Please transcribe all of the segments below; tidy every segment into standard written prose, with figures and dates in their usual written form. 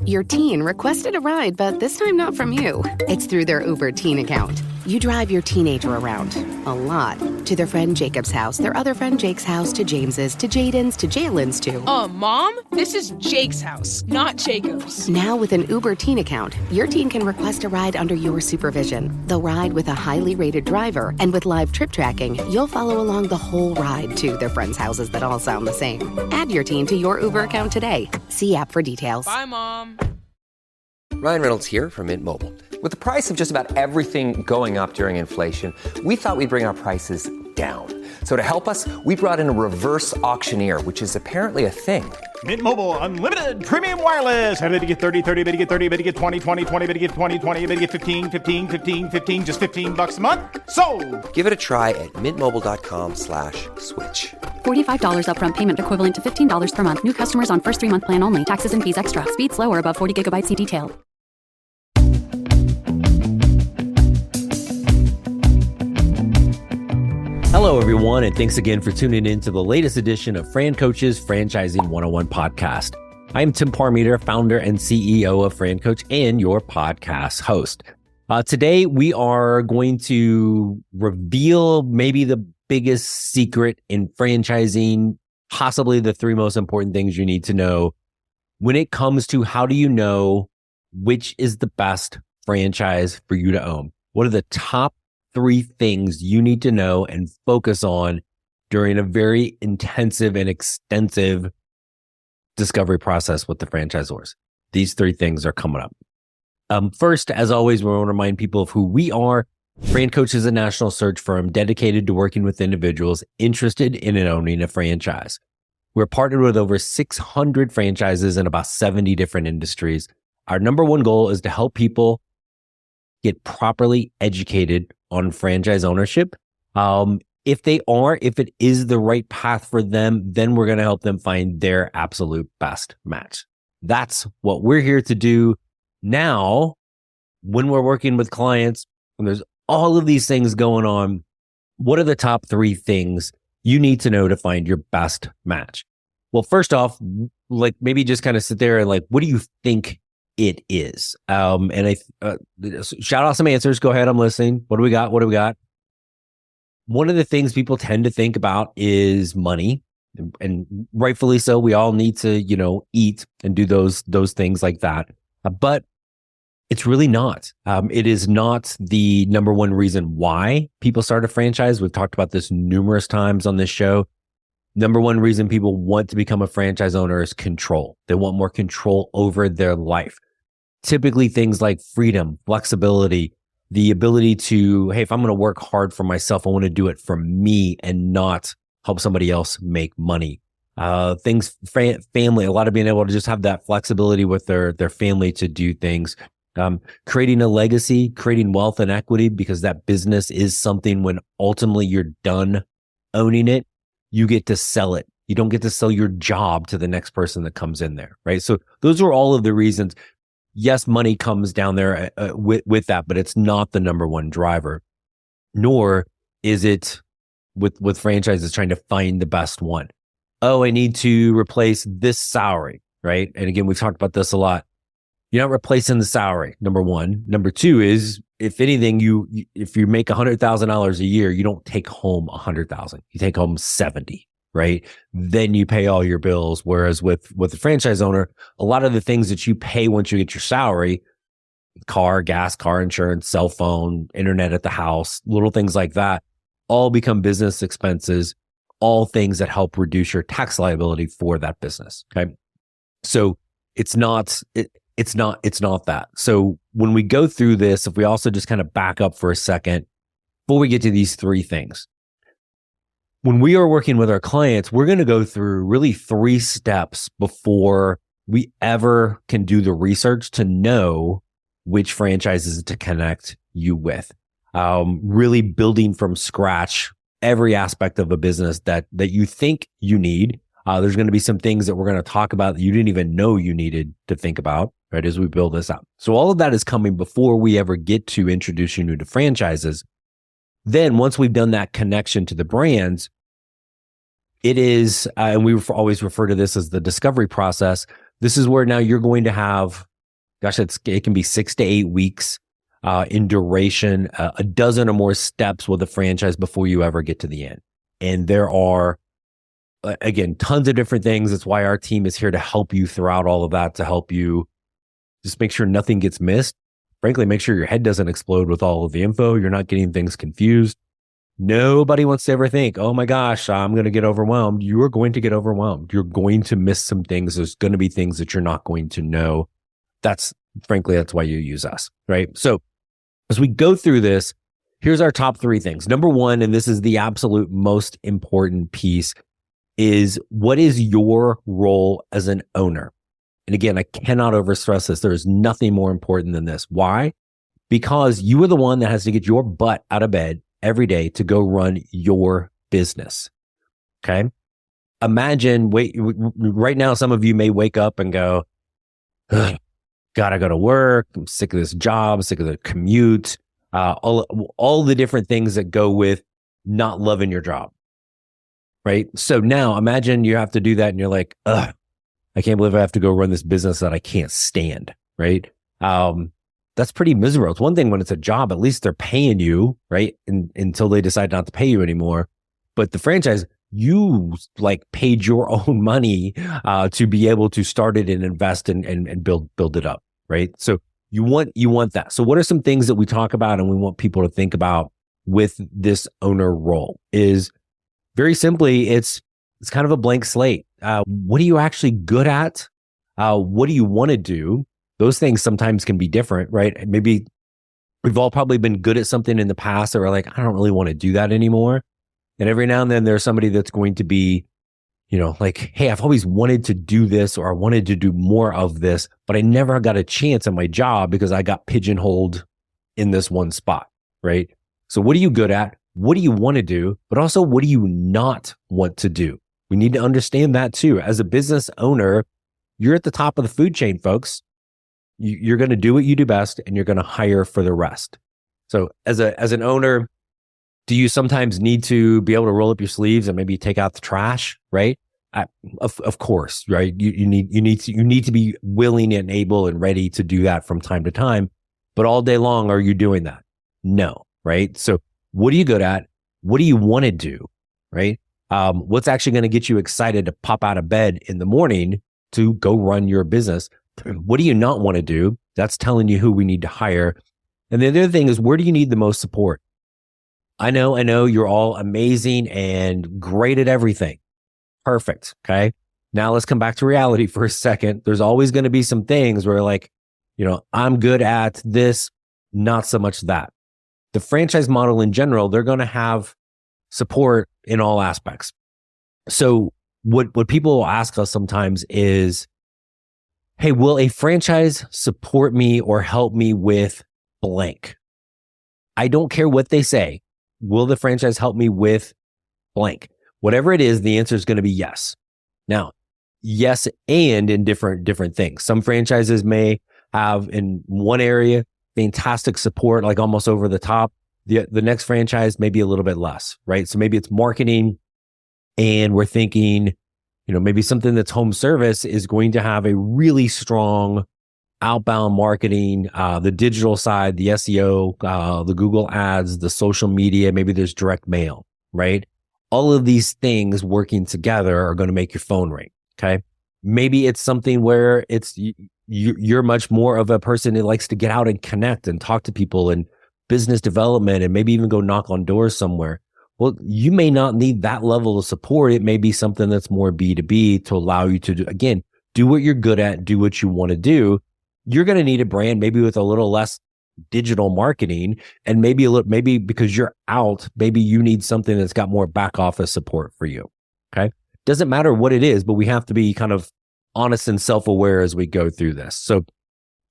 Your teen requested a ride, but this time not from you. It's through their Uber teen account. You drive your teenager around, a lot, to their friend Jacob's house, their other friend Jake's house, to James's, to Jaden's, to Jalen's, to... Mom? This is Jake's house, not Jacob's. Now with an Uber teen account, your teen can request a ride under your supervision. They'll ride with a highly rated driver, and with live trip tracking, you'll follow along the whole ride to their friends' houses that all sound the same. Add your teen to your Uber account today. See app for details. Bye, Mom. Ryan Reynolds here from Mint Mobile. With the price of just about everything going up during inflation, we thought we'd bring our prices down. So to help us, we brought in a reverse auctioneer, which is apparently a thing. Mint Mobile Unlimited Premium Wireless. How to get 30, 30, bit to get 30, bit to get 20, 20, 20, bit to get 20, 20, bit to get 15, 15, 15, 15, just $15 a month? Sold! Give it a try at mintmobile.com/switch. $45 upfront payment equivalent to $15 per month. New customers on first 3-month plan only. Taxes and fees extra. Speed slower above 40 gigabytes. See detail. Hello, everyone, and thanks again for tuning in to the latest edition of FranCoach's Franchising 101 podcast. I'm Tim Parmeter, founder and CEO of FranCoach and your podcast host. Today, we are going to reveal maybe the biggest secret in franchising, possibly the 3 most important things you need to know when it comes to how do you know which is the best franchise for you to own. What are the top 3 things you need to know and focus on during a very intensive and extensive discovery process with the franchisors? These 3 things are coming up. First, as always, we want to remind people of who we are. FranCoach is a national search firm dedicated to working with individuals interested in owning a franchise. We're partnered with over 600 franchises in about 70 different industries. Our number one goal is to help people get properly educated on franchise ownership. If it is the right path for them, then we're going to help them find their absolute best match. That's what we're here to do. Now, when we're working with clients, and there's all of these things going on, what are the top 3 things you need to know to find your best match? Well, first off, like maybe just kind of sit there and like, what do you think it is? And shout out some answers. Go ahead. I'm listening. What do we got? One of the things people tend to think about is money, and rightfully so. We all need to, eat and do those things like that. But it's really not. It is not the number one reason why people start a franchise. We've talked about this numerous times on this show. Number one reason people want to become a franchise owner is control. They want more control over their life. Typically things like freedom, flexibility, the ability to, hey, if I'm going to work hard for myself, I want to do it for me and not help somebody else make money. Family, a lot of being able to just have that flexibility with their family to do things. Creating a legacy, creating wealth and equity, because that business is something when ultimately you're done owning it, you get to sell it. You don't get to sell your job to the next person that comes in there, right? So those are all of the reasons. Yes, money comes down there with that, but it's not the number one driver, nor is it with franchises trying to find the best one. Oh, I need to replace this salary, right? And again, we've talked about this a lot. You're not replacing the salary, number one. Number 2 is, if anything, if you make $100,000 a year, you don't take home $100,000. You take home 70, right? Then you pay all your bills. Whereas with the franchise owner, a lot of the things that you pay once you get your salary, car, gas, car insurance, cell phone, internet at the house, little things like that, all become business expenses, all things that help reduce your tax liability for that business. Okay. So it's not that. So when we go through this, if we also just kind of back up for a second, before we get to these 3 things, when we are working with our clients, we're going to go through really 3 steps before we ever can do the research to know which franchises to connect you with. Really building from scratch every aspect of a business that you think you need. There's going to be some things that we're going to talk about that you didn't even know you needed to think about, right, as we build this out. So all of that is coming before we ever get to introducing you to franchises. Then once we've done that connection to the brands, it is, and we always refer to this as the discovery process. This is where now you're going to have gosh, it can be 6 to 8 weeks in duration, a dozen or more steps with a franchise before you ever get to the end. And there are, again, tons of different things. That's why our team is here to help you throughout all of that, to help you just make sure nothing gets missed. Frankly, make sure your head doesn't explode with all of the info. You're not getting things confused. Nobody wants to ever think, oh my gosh, I'm going to get overwhelmed. You are going to get overwhelmed. You're going to miss some things. There's going to be things that you're not going to know. Frankly, that's why you use us, right? So as we go through this, here's our top 3 things. Number 1, and this is the absolute most important piece, is what is your role as an owner? And again, I cannot overstress this. There is nothing more important than this. Why? Because you are the one that has to get your butt out of bed every day to go run your business. Okay. Imagine, right now, some of you may wake up and go, God, I go to work. I'm sick of this job, sick of the commute, all the different things that go with not loving your job. Right. So now imagine you have to do that and you're like, I can't believe I have to go run this business that I can't stand. Right. That's pretty miserable. It's one thing when it's a job, at least they're paying you, right? Until they decide not to pay you anymore. But the franchise, you like paid your own money to be able to start it and invest and build it up, right? So you want that. So what are some things that we talk about and we want people to think about with this owner role? Is very simply, it's kind of a blank slate. What are you actually good at? What do you want to do? Those things sometimes can be different, right? Maybe we've all probably been good at something in the past that we're like, I don't really want to do that anymore. And every now and then there's somebody that's going to be, like, hey, I've always wanted to do this, or I wanted to do more of this, but I never got a chance at my job because I got pigeonholed in this one spot, right? So what are you good at? What do you want to do? But also, what do you not want to do? We need to understand that too. As a business owner, you're at the top of the food chain, folks. You're going to do what you do best, and you're going to hire for the rest. So as an owner, do you sometimes need to be able to roll up your sleeves and maybe take out the trash, right? Of course, right? You need to be willing and able and ready to do that from time to time. But all day long, are you doing that? No, right? So what are you good at? What do you want to do, right? What's actually going to get you excited to pop out of bed in the morning to go run your business? What do you not want to do? That's telling you who we need to hire. And the other thing is, where do you need the most support? I know you're all amazing and great at everything. Perfect. Okay. Now let's come back to reality for a second. There's always going to be some things where like, I'm good at this, not so much that. The franchise model in general, they're going to have support in all aspects. So what people ask us sometimes is, hey, will a franchise support me or help me with blank? I don't care what they say. Will the franchise help me with blank? Whatever it is, the answer is going to be yes. Now, yes, and in different things. Some franchises may have in one area fantastic support, like almost over the top. The next franchise may be a little bit less, right? So maybe it's marketing, and we're thinking, maybe something that's home service is going to have a really strong outbound marketing, the digital side, the SEO, the Google ads, the social media, maybe there's direct mail, right? All of these things working together are going to make your phone ring, okay? Maybe it's something where you're much more of a person that likes to get out and connect and talk to people and business development and maybe even go knock on doors somewhere. Well, you may not need that level of support. It may be something that's more B2B to allow you to do what you're good at, do what you want to do. You're going to need a brand maybe with a little less digital marketing, and maybe because you're out, maybe you need something that's got more back office support for you. Okay. Doesn't matter what it is, but we have to be kind of honest and self-aware as we go through this. So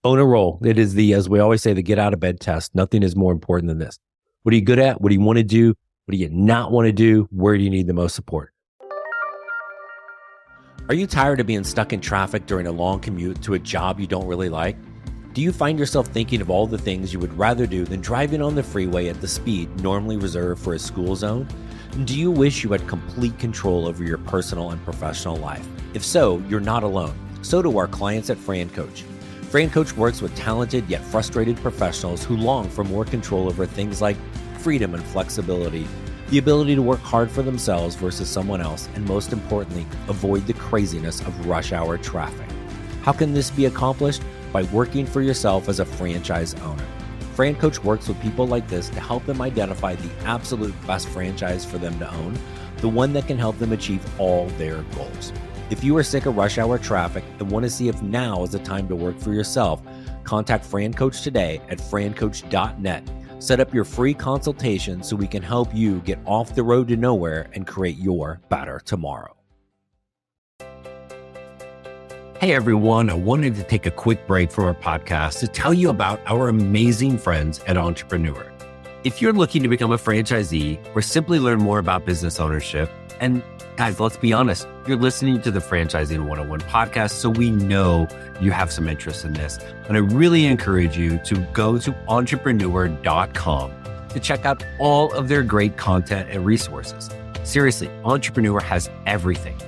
own a role. It is as we always say, the get out of bed test. Nothing is more important than this. What are you good at? What do you want to do? What do you not want to do? Where do you need the most support? Are you tired of being stuck in traffic during a long commute to a job you don't really like? Do you find yourself thinking of all the things you would rather do than driving on the freeway at the speed normally reserved for a school zone? Do you wish you had complete control over your personal and professional life? If so, you're not alone. So do our clients at FranCoach. FranCoach works with talented yet frustrated professionals who long for more control over things like freedom and flexibility, the ability to work hard for themselves versus someone else, and most importantly, avoid the craziness of rush hour traffic. How can this be accomplished? By working for yourself as a franchise owner. FranCoach works with people like this to help them identify the absolute best franchise for them to own, the one that can help them achieve all their goals. If you are sick of rush hour traffic and want to see if now is the time to work for yourself, contact FranCoach today at francoach.net. Set up your free consultation so we can help you get off the road to nowhere and create your better tomorrow. Hey everyone, I wanted to take a quick break from our podcast to tell you about our amazing friends at Entrepreneur. If you're looking to become a franchisee or simply learn more about business ownership, and guys, let's be honest, you're listening to the Franchising 101 podcast, so we know you have some interest in this. And I really encourage you to go to entrepreneur.com to check out all of their great content and resources. Seriously, Entrepreneur has everything,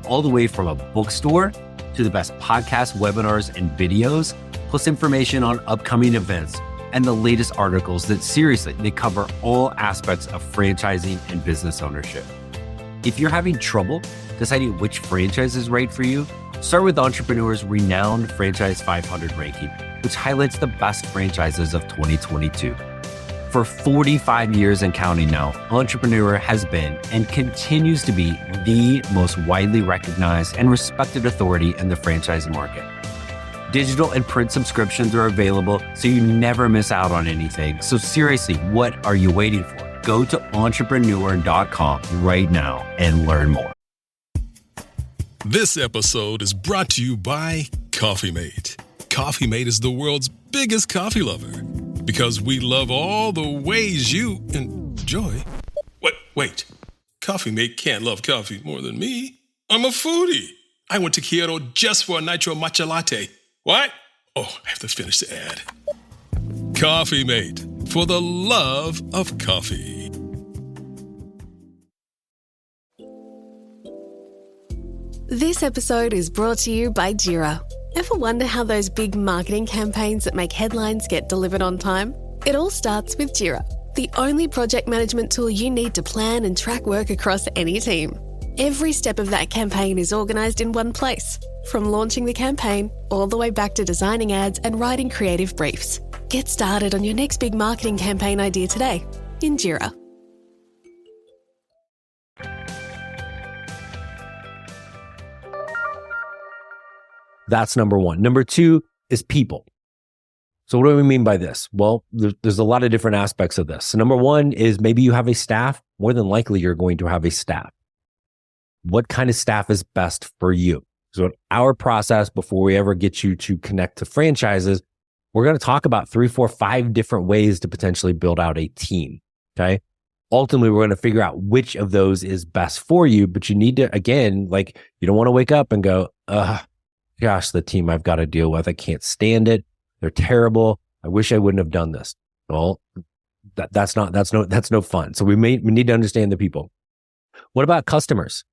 all the way from a bookstore to the best podcasts, webinars, and videos, plus information on upcoming events and the latest articles that seriously, they cover all aspects of franchising and business ownership. If you're having trouble deciding which franchise is right for you, start with Entrepreneur's renowned Franchise 500 ranking, which highlights the best franchises of 2022. For 45 years and counting now, Entrepreneur has been and continues to be the most widely recognized and respected authority in the franchise market. Digital and print subscriptions are available, so you never miss out on anything. So seriously, what are you waiting for? Go to entrepreneur.com right now and learn more. This episode is brought to you by Coffee Mate. Coffee Mate is the world's biggest coffee lover because we love all the ways you enjoy. Wait. Coffee Mate can't love coffee more than me. I'm a foodie. I went to Kyoto just for a nitro matcha latte. What? Oh, I have to finish the ad. Coffee Mate, for the love of coffee. This episode is brought to you by Jira. Ever wonder how those big marketing campaigns that make headlines get delivered on time? It all starts with Jira, the only project management tool you need to plan and track work across any team. Every step of that campaign is organised in one place, from launching the campaign all the way back to designing ads and writing creative briefs. Get started on your next big marketing campaign idea today in Jira. That's number one. Number two is people. So what do we mean by this? Well, there's a lot of different aspects of this. So number one is maybe you have a staff. More than likely, you're going to have a staff. What kind of staff is best for you? So our process, before we ever get you to connect to franchises, we're going to talk about 3, 4, 5 different ways to potentially build out a team. Okay. Ultimately, we're going to figure out which of those is best for you, but you need to, again, like, you don't want to wake up and go, gosh, the team I've got to deal with, I can't stand it. They're terrible. I wish I wouldn't have done this. Well, that's no fun. So we need to understand the people. What about customers?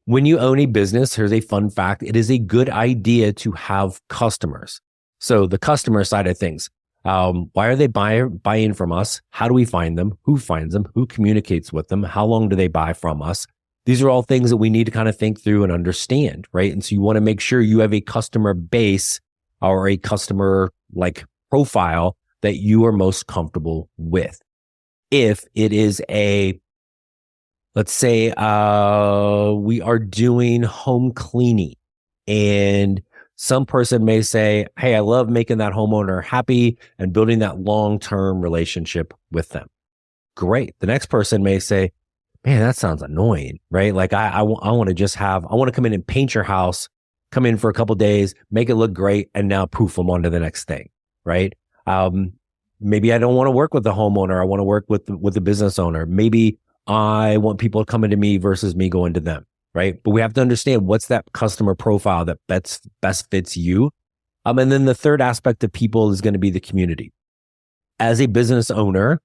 When you own a business, here's a fun fact. It is a good idea to have customers. So the customer side of things, why are they buying from us? How do we find them? Who finds them? Who communicates with them? How long do they buy from us? These are all things that we need to kind of think through and understand, right? And so you want to make sure you have a customer base or a customer like profile that you are most comfortable with. If it is let's say we are doing home cleaning and some person may say, hey, I love making that homeowner happy and building that long-term relationship with them. Great. The next person may say, man, that sounds annoying, right? Like I want to come in and paint your house, come in for a couple of days, make it look great, and now poof, I'm on to the next thing, right? Maybe I don't want to work with the homeowner. I want to work with the business owner. Maybe I want people coming to me versus me going to them, right? But we have to understand what's that customer profile that best fits you. And then the third aspect of people is going to be the community. As a business owner,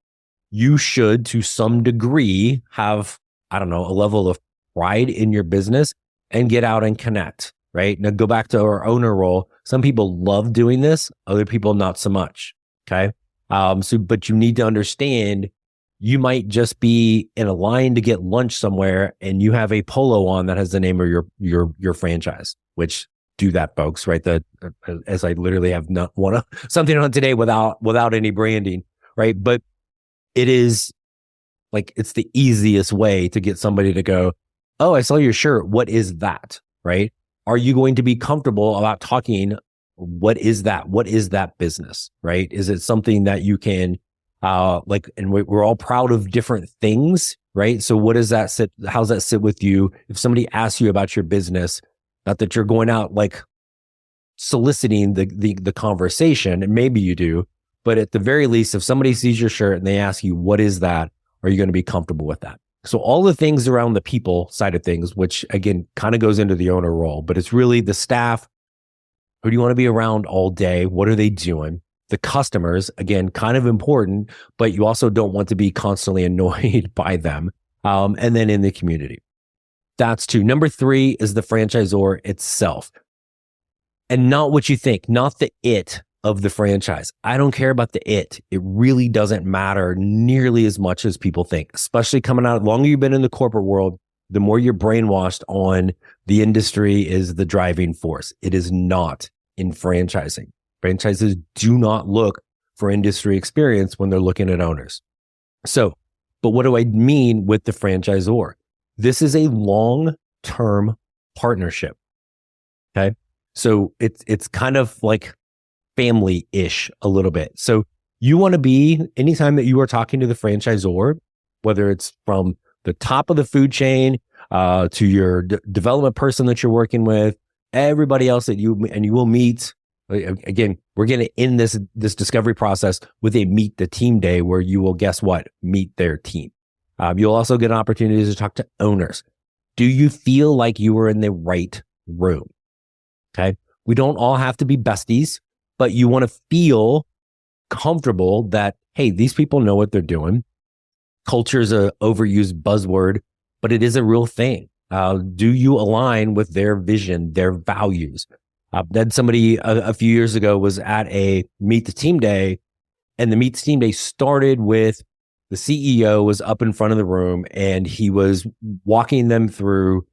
you should, to some degree, have, a level of pride in your business and get out and connect, right? Now go back to our owner role. Some people love doing this, other people not so much. Okay. But you need to understand you might just be in a line to get lunch somewhere and you have a polo on that has the name of your franchise, which do that, folks, right? As I literally have not something on today without any branding, right? But it is like, it's the easiest way to get somebody to go, oh, I saw your shirt. What is that? Right? Are you going to be comfortable about talking? What is that? What is that business? Right? Is it something that you can, and we're all proud of different things, right? So what does that sit? How's that sit with you? If somebody asks you about your business, not that you're going out like soliciting the conversation, and maybe you do, but at the very least, if somebody sees your shirt and they ask you, what is that? Are you going to be comfortable with that? So all the things around the people side of things, which again, kind of goes into the owner role, but it's really the staff. Who do you want to be around all day? What are they doing? The customers, again, kind of important, but you also don't want to be constantly annoyed by them. And then in the community. That's 2. Number 3 is the franchisor itself. And not what you think, not the it of the franchise. I don't care about the it. It really doesn't matter nearly as much as people think, especially coming out. The longer you've been in the corporate world, the more you're brainwashed on the industry is the driving force. It is not in franchising. Franchises do not look for industry experience when they're looking at owners. So, but what do I mean with the franchisor? This is a long-term partnership. Okay. So it's kind of like family-ish a little bit. So you want to be, anytime that you are talking to the franchisor, whether it's from the top of the food chain to your development person that you're working with, everybody else that you will meet. Again, we're going to end this discovery process with a meet the team day where you will, guess what, meet their team. You'll also get opportunities to talk to owners. Do you feel like you were in the right room? Okay. We don't all have to be besties, but you want to feel comfortable that, hey, these people know what they're doing. Culture is an overused buzzword, but it is a real thing. Do you align with their vision, their values? Then somebody a few years ago was at a Meet the Team Day, and the Meet the Team Day started with the CEO was up in front of the room and he was walking them through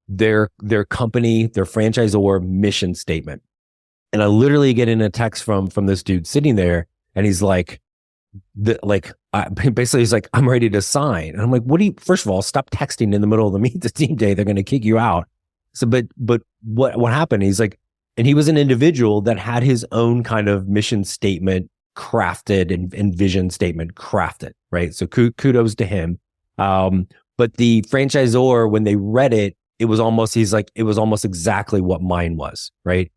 their company, their franchisor mission statement. And I literally get in a text from this dude sitting there, and he's like, basically he's like, I'm ready to sign. And I'm like, first of all, stop texting in the middle of the Meet the Team Day. They're going to kick you out. So, but what happened? He's like, and he was an individual that had his own kind of mission statement crafted and vision statement crafted, right? So kudos to him. But the franchisor, when they read it, it was almost exactly what mine was, right?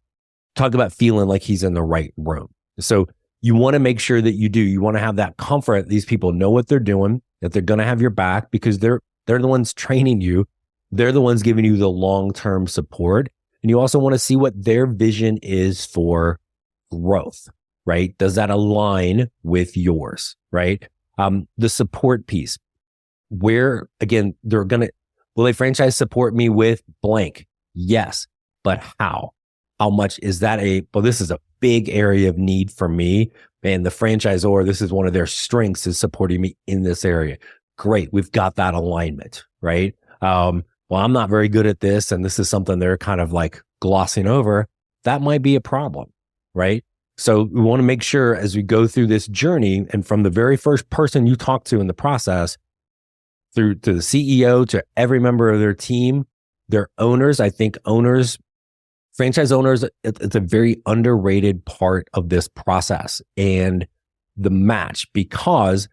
Talk about feeling like he's in the right room. So you want to make sure that you want to have that comfort. These people know what they're doing, that they're going to have your back because they're the ones training you. They're the ones giving you the long-term support. And you also want to see what their vision is for growth, right? Does that align with yours, right? The support piece, where again, will a franchise support me with blank? Yes, but how? How much is that this is a big area of need for me. And the franchisor, this is one of their strengths, is supporting me in this area. Great. We've got that alignment, right? Well, I'm not very good at this, and this is something they're kind of like glossing over. That might be a problem, right? So we want to make sure as we go through this journey, and from the very first person you talk to in the process, through to the CEO, to every member of their team, their owners, I think franchise owners, it's a very underrated part of this process and the match, because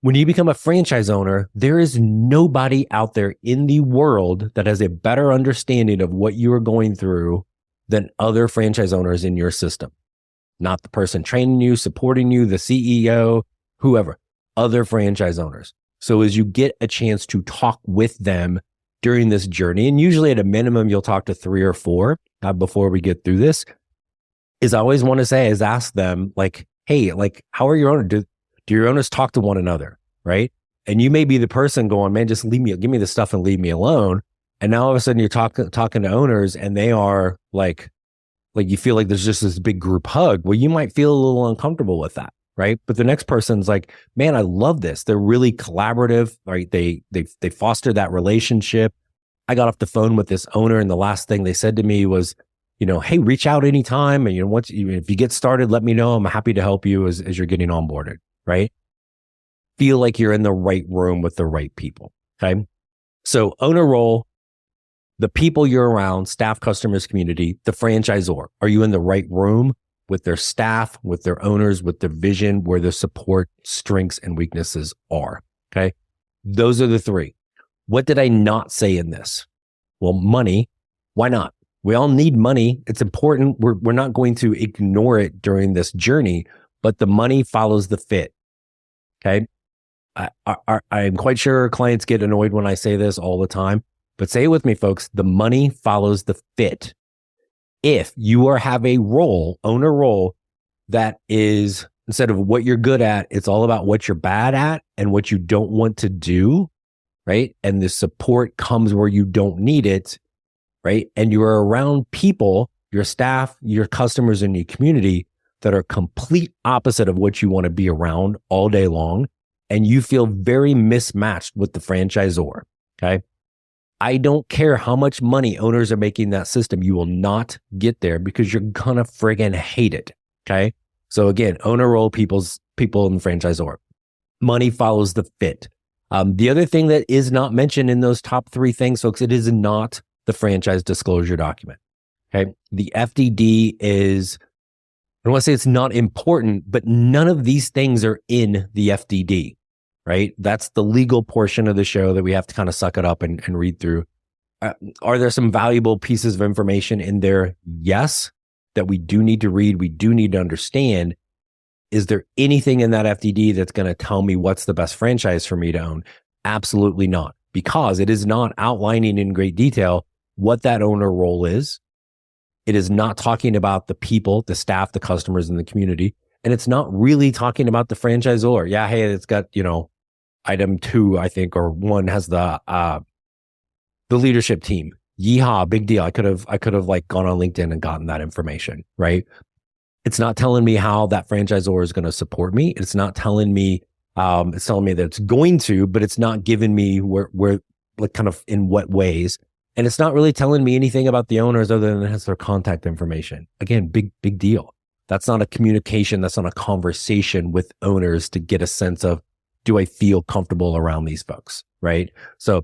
when you become a franchise owner, there is nobody out there in the world that has a better understanding of what you are going through than other franchise owners in your system. Not the person training you, supporting you, the CEO, whoever, other franchise owners. So as you get a chance to talk with them during this journey, and usually at a minimum, you'll talk to 3 or 4 before we get through this, is I always want to say is ask them like, hey, like, how are your owners? Do your owners talk to one another, right? And you may be the person going, man, just give me the stuff and leave me alone. And now all of a sudden you're talking to owners and they are like like you feel like there's just this big group hug. Well, you might feel a little uncomfortable with that, right? But the next person's like, man, I love this. They're really collaborative, right? They foster that relationship. I got off the phone with this owner, and the last thing they said to me was, hey, reach out anytime. And if you get started, let me know. I'm happy to help you as you're getting onboarded, right? Feel like you're in the right room with the right people. Okay. So owner role, the people you're around, staff, customers, community, the franchisor. Are you in the right room with their staff, with their owners, with their vision, where their support, strengths, and weaknesses are? Okay. Those are the three. What did I not say in this? Well, money. Why not? We all need money. It's important. We're not going to ignore it during this journey, but the money follows the fit. Okay. I'm quite sure clients get annoyed when I say this all the time, but say it with me, folks. The money follows the fit. If you have a role, owner role, that is, instead of what you're good at, it's all about what you're bad at and what you don't want to do, right? And the support comes where you don't need it, right? And you're around people, your staff, your customers, and your community that are complete opposite of what you want to be around all day long. And you feel very mismatched with the franchisor. Okay. I don't care how much money owners are making that system. You will not get there because you're gonna friggin' hate it. Okay. So again, owner role, people in the franchisor. Money follows the fit. The other thing that is not mentioned in those top three things, folks, it is not the franchise disclosure document. Okay. The FDD is, I don't want to say it's not important, but none of these things are in the FDD. Right? That's the legal portion of the show that we have to kind of suck it up and read through. Are there some valuable pieces of information in there? Yes, that we do need to read. We do need to understand. Is there anything in that FDD that's going to tell me what's the best franchise for me to own? Absolutely not, because it is not outlining in great detail what that owner role is. It is not talking about the people, the staff, the customers, and the community. And it's not really talking about the franchisor. Yeah, hey, it's got, item 2, I think, or 1 has the leadership team. Yeehaw, big deal. I could have like gone on LinkedIn and gotten that information, right? It's not telling me how that franchisor is going to support me. It's not telling me, it's telling me that it's going to, but it's not giving me where like kind of in what ways. And it's not really telling me anything about the owners other than it has their contact information. Again, big deal. That's not a communication. That's not a conversation with owners to get a sense of, do I feel comfortable around these folks, right? So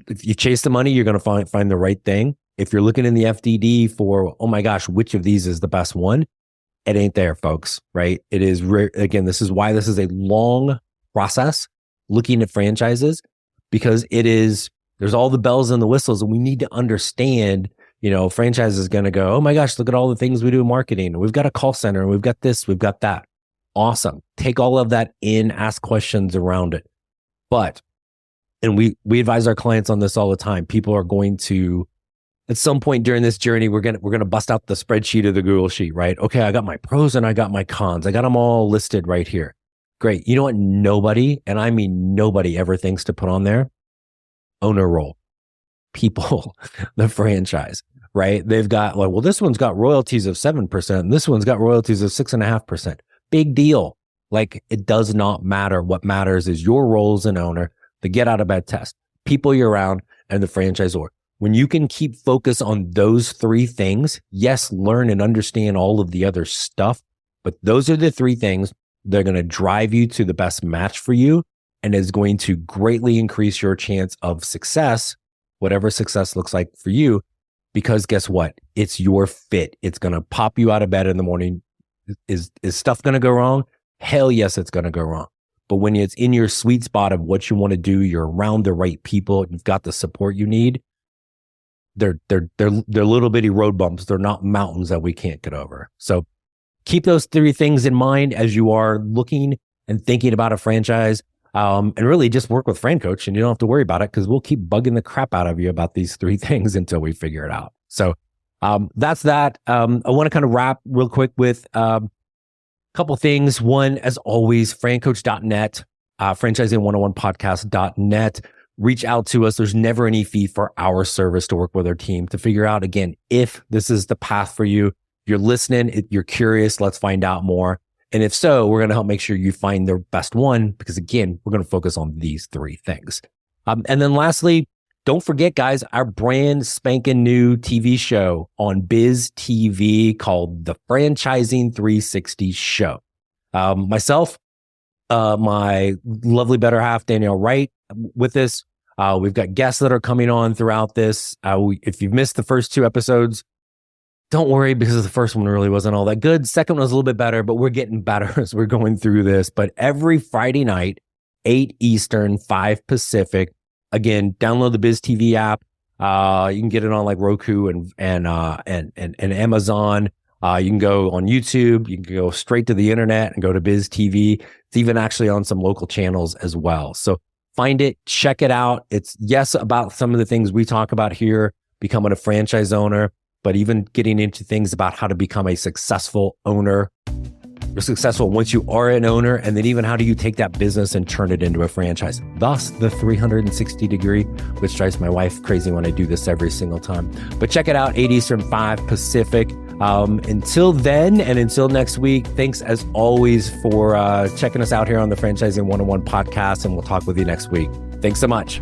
if you chase the money, you're going to find the right thing. If you're looking in the FDD for, oh my gosh, which of these is the best one? It ain't there, folks, right? It is, again, this is why this is a long process looking at franchises, because there's all the bells and the whistles, and we need to understand, franchise is going to go, oh my gosh, look at all the things we do in marketing. We've got a call center, and we've got this, we've got that. Awesome. Take all of that in, ask questions around it. And we advise our clients on this all the time. People are going to, at some point during this journey, we're going to bust out the spreadsheet or the Google sheet, right? Okay, I got my pros and I got my cons. I got them all listed right here. Great. You know what? Nobody, and I mean nobody, ever thinks to put on there? Owner role. People, the franchise, right? They've got like, well, this one's got royalties of 7%. And this one's got royalties of 6.5%. Big deal. Like, it does not matter. What matters is your role as an owner, the get out of bed test, people you're around, and the franchisor. When you can keep focus on those three things, yes, learn and understand all of the other stuff, but those are the three things that are going to drive you to the best match for you and is going to greatly increase your chance of success, whatever success looks like for you, because guess what? It's your fit. It's going to pop you out of bed in the morning. Is stuff going to go wrong? Hell yes, it's going to go wrong. But when it's in your sweet spot of what you want to do, you're around the right people, you've got the support you need, they're little bitty road bumps. They're not mountains that we can't get over. So keep those three things in mind as you are looking and thinking about a franchise. And really just work with FranCoach, and you don't have to worry about it because we'll keep bugging the crap out of you about these three things until we figure it out. So that's that. I want to kind of wrap real quick with a couple things. One, as always, francoach.net, franchising101podcast.net. reach out to us. There's never any fee for our service to work with our team to figure out, again, if this is the path for you. You're listening, you're curious, let's find out more. And if so, we're going to help make sure you find the best one, because again, we're going to focus on these three things. And then lastly, don't forget, guys, our brand spanking new TV show on Biz TV called The Franchising 360 Show. Myself, my lovely better half, Danielle Wright, with this. We've got guests that are coming on throughout this. If you've missed the first two episodes, don't worry, because the first one really wasn't all that good. Second one was a little bit better, but we're getting better as we're going through this. But every Friday night, 8 Eastern, 5 Pacific. Again, download the Biz TV app. You can get it on like Roku and Amazon. You can go on YouTube. You can go straight to the internet and go to Biz TV. It's even actually on some local channels as well. So find it, check it out. It's about some of the things we talk about here, becoming a franchise owner, but even getting into things about how to become a successful owner. You're successful once you are an owner, and then even how do you take that business and turn it into a franchise? Thus, the 360 degree, which drives my wife crazy when I do this every single time. But check it out, 8 Eastern, 5 Pacific. Until then, and until next week, thanks as always for checking us out here on the Franchising 101 podcast, and we'll talk with you next week. Thanks so much.